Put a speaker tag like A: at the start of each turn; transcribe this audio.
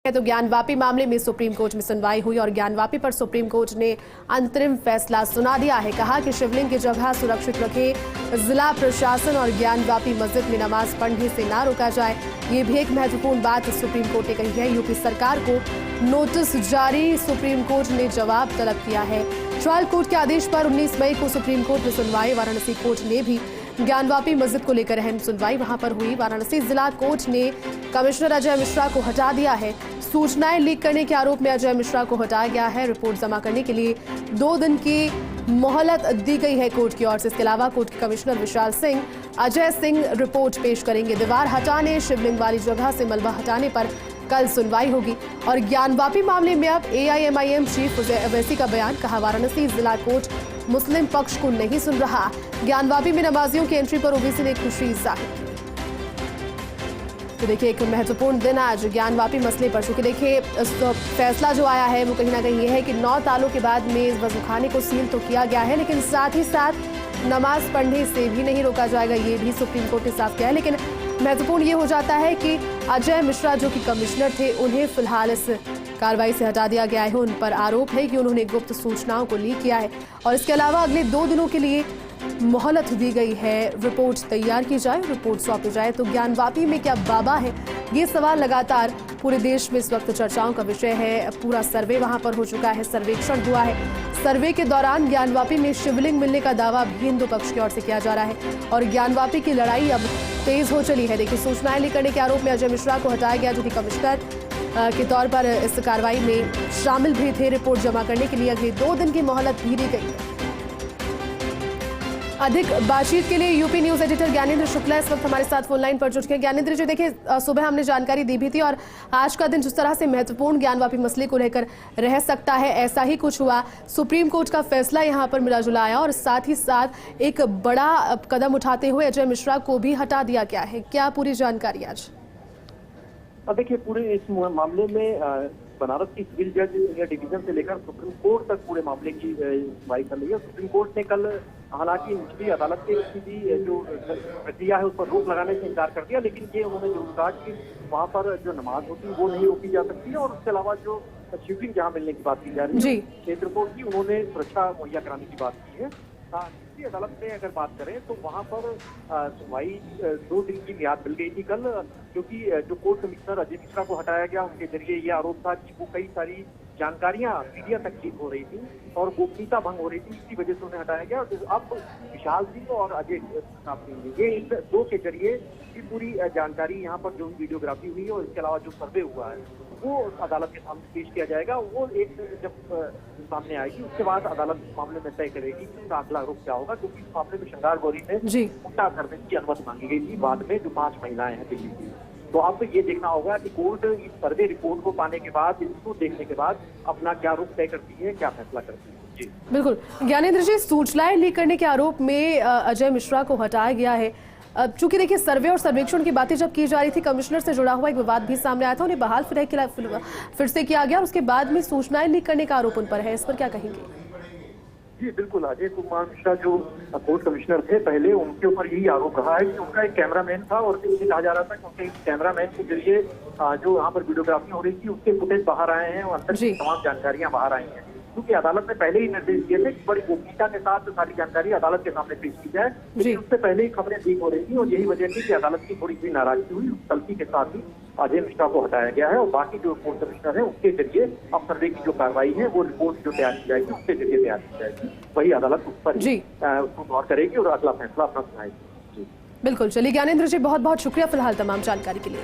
A: तो ज्ञानवापी मामले में सुप्रीम कोर्ट में सुनवाई हुई और ज्ञानवापी पर सुप्रीम कोर्ट ने अंतरिम फैसला सुना दिया है। कहा कि शिवलिंग की जगह सुरक्षित रखे, जिला प्रशासन और ज्ञानवापी मस्जिद में नमाज पढ़ने से ना रोका जाए। ये भी एक महत्वपूर्ण बात सुप्रीम कोर्ट ने कही है। यूपी सरकार को नोटिस जारी, सुप्रीम कोर्ट ने जवाब तलब किया है। ट्रायल कोर्ट के आदेश पर 19 मई को सुप्रीम कोर्ट में सुनवाई। वाराणसी कोर्ट ने भी ज्ञानवापी मस्जिद को लेकर अहम सुनवाई वहां पर हुई। वाराणसी जिला कोर्ट ने कमिश्नर अजय मिश्रा को हटा दिया है। सूचनाएं लीक करने के आरोप में अजय मिश्रा को हटाया गया है। रिपोर्ट जमा करने के लिए 2 दिन की मोहलत दी गई है कोर्ट की ओर से। इसके अलावा कोर्ट के कमिश्नर विशाल सिंह अजय सिंह रिपोर्ट पेश करेंगे। दीवार हटाने, शिवलिंग वाली जगह से मलबा हटाने पर कल सुनवाई होगी। और ज्ञानवापी मामले में अब AIMIM चीफ अवैसी का बयान। कहा, वाराणसी जिला कोर्ट मुस्लिम पक्ष को नहीं सुन रहा। ज्ञानवापी में नमाजियों की एंट्री पर ओबीसी ने खुशी जाहिर की। तो देखिए, एक महत्वपूर्ण दिन आज ज्ञानवापी मसले पर, चूंकि देखिए फैसला जो आया है वो कहीं ना कहीं ये है कि 9 तालों के बाद में वजूखाने को सील तो किया गया है, लेकिन साथ ही साथ नमाज पढ़ने से भी नहीं रोका जाएगा। ये भी सुप्रीम कोर्ट ने साफ किया है। लेकिन महत्वपूर्ण ये हो जाता है कि अजय मिश्रा जो कि कमिश्नर थे, उन्हें फिलहाल इस कार्रवाई से हटा दिया गया है। उन पर आरोप है कि उन्होंने गुप्त सूचनाओं को लीक किया है और इसके अलावा अगले 2 दिनों के लिए मोहलत दी गई है। रिपोर्ट तैयार की जाए, रिपोर्ट सौंपी जाए। तो ज्ञानवापी में क्या बाबा है, ये सवाल लगातार पूरे देश में इस वक्त चर्चाओं का विषय है। पूरा सर्वे वहां पर हो चुका है, सर्वेक्षण हुआ है। सर्वे के दौरान ज्ञानवापी में शिवलिंग मिलने का दावा भी हिंदू पक्ष की ओर से किया जा रहा है और ज्ञानवापी की लड़ाई अब तेज हो चली है। देखिए, सूचनाएं लीक करने के आरोप में अजय मिश्रा को हटाया गया, जो कि कमिश्नर के तौर पर इस कार्रवाई में शामिल भी थे। रिपोर्ट जमा करने के लिए अगले 2 दिन की मोहलत भी दी गई है। अधिक बातचीत के लिए UP news editor Gyanendra Shukla इस वक्त हमारे साथ फोन लाइन पर जुड़ गए। ज्ञानेंद्र जी, देखिए सुबह हमने जानकारी दी भी थी और आज का दिन जिस तरह से महत्वपूर्ण ज्ञानवापी मसले को लेकर रह सकता है, ऐसा ही कुछ हुआ। सुप्रीम कोर्ट का फैसला यहां पर मिला जुला आया और साथ ही साथ एक बड़ा कदम उठाते हुए अजय मिश्रा को भी हटा दिया गया है। क्या पूरी जानकारी आज?
B: देखिए, पूरे इस मामले में बनारस की सिविल जज या डिवीजन से लेकर सुप्रीम कोर्ट तक पूरे मामले की सुनवाई कर रही है। सुप्रीम कोर्ट ने कल हालांकि निचली अदालत की भी जो प्रक्रिया है उस पर रोक लगाने से इनकार कर दिया, लेकिन ये उन्होंने जो कहा कि वहाँ पर जो नमाज होती है वो नहीं रोकी जा सकती है और उसके अलावा जो शिवलिंग जहाँ मिलने की बात की जा रही है केंद्र कोर्ट की, उन्होंने सुरक्षा मुहैया कराने की बात की है। निचली अदालत में अगर बात करें तो वहाँ पर सुनवाई 2 दिन की मियाद मिल गई थी कल, क्योंकि जो कोर्ट कमिश्नर अजय मिश्रा को हटाया गया, उनके जरिए ये आरोप था कि वो कई सारी जानकारियां मीडिया तक लीक हो रही थी और गोपनीयता भंग हो रही थी, इसी वजह से उन्हें हटाया गया। तो अब विशाल सिंह और अजय ये इन 2 के जरिए की पूरी जानकारी यहाँ पर जो वीडियोग्राफी हुई है और इसके अलावा जो सर्वे हुआ है वो अदालत के सामने पेश किया जाएगा। वो एक जब सामने आएगी उसके बाद अदालत इस मामले में तय करेगी कि उसका अगला रुख क्या होगा, क्योंकि इस मामले में शंगार गौरी ने उल्टा करने की अनुमति मांगी गई थी बाद में, जो 5 महिलाएं हैं दिल्ली की। तो अब ये देखना होगा कि कोर्ट इस सर्वे रिपोर्ट को पाने के बाद, इसको देखने के बाद अपना क्या रुख तय करती है, क्या फैसला करती है। जी
A: बिल्कुल ज्ञानेंद्र जी, सूचनाएं लीक करने के आरोप में अजय मिश्रा को हटाया गया है। चूंकि देखिए, सर्वे और सर्वेक्षण की बातें जब की जा रही थी, कमिश्नर से जुड़ा हुआ एक विवाद भी सामने आया था, उन्हें बहाल फिर से किया गया और उसके बाद में सूचनाएं लीक करने का आरोप उन पर है। इस पर क्या कहेंगे?
B: जी बिल्कुल, अजय कुमार मिश्रा जो कोर्ट कमिश्नर थे पहले, उनके ऊपर यही आरोप रहा है कि उनका एक कैमरामैन था और उसे कहा जा रहा था कि उनके कैमरामैन के जरिए जो यहाँ पर वीडियोग्राफी हो रही थी उसके फुटेज बाहर आए हैं और अंदर की तमाम जानकारियां बाहर आई हैं, क्योंकि अदालत ने पहले ही निर्देश दिए थे कि बड़ी गोपनीयता के साथ सारी जानकारी अदालत के सामने पेश की जाए, लेकिन उससे पहले ही खबरें लीक हो रही थी और यही वजह थी कि अदालत की थोड़ी सी नाराजगी हुई। उस गलती के साथ ही अजय मिश्रा को हटाया गया है और बाकी जो कोर्ट कमिश्नर है उसके जरिए अब सर्वे की जो कार्रवाई है वो रिपोर्ट जो तैयार की जाएगी उसके जरिए तैयार की जाएगी, वही अदालत उस पर उसको गौर करेगी और अगला फैसला अपना सुनाएगी। जी
A: बिल्कुल। चलिए ज्ञानेंद्र जी, बहुत बहुत शुक्रिया फिलहाल तमाम जानकारी के लिए।